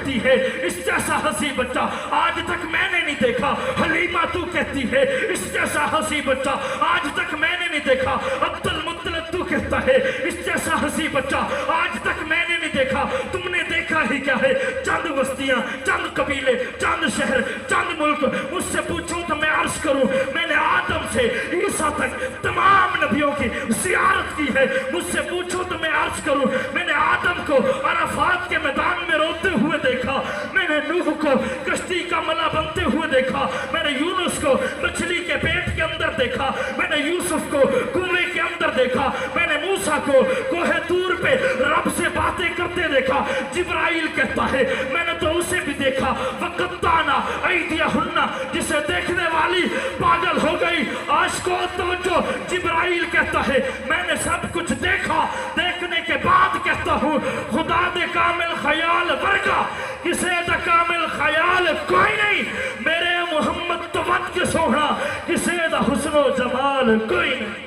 کہتی ہے اس جیسا ہنسی بچہ آج تک میں نے نہیں دیکھا. حلیمہ تو کہتی ہے اس جیسا ہنسی بچہ آج تک میں نے نہیں دیکھا. عبد المطلب تو کہتا ہے اس جیسا ہنسی بچہ آج تک میں نے نہیں دیکھا. تم نے دیکھا ہی کیا ہے؟ چند بستیاں، چند قبیلے، چند شہر، چند ملک. مجھ سے پوچھوں تو میں عرض کروں میں نے آدم سے عیسیٰ تک تمام نبیوں کی زیارت کی ہے. مجھ سے پوچھو تو میں عرض کروں میں نے آدم کو عرفات کے میدان میں روتے ہوئے دیکھا. میں نے نوح کو کشتی کا ملا بنتے ہوئے دیکھا. میں نے یونس کو مچھلی کے پیٹ کے اندر دیکھا. میں نے یوسف کو کنویں کے اندر دیکھا. میں نے موسیٰ کو کوہ طور پہ رب سے باتیں کرتے دیکھا. جبرائیل کہتا ہے میں نے تو اسے بھی دیکھا. وَقَطَّعْنَا أَيْدِيَهُنَّ جسے دیکھنے والی پاگل ہو گئی. عاشقو توجہ، جبرائیل کہتا ہے میں نے سب کچھ دیکھا. دیکھنے کے بعد کہتا ہوں خدا دے کامل خیال ورگا کسے دا کامل خیال کوئی نہیں. میرے محمد تو ود کے سونا کسے دا حسن و جمال کوئی نہیں.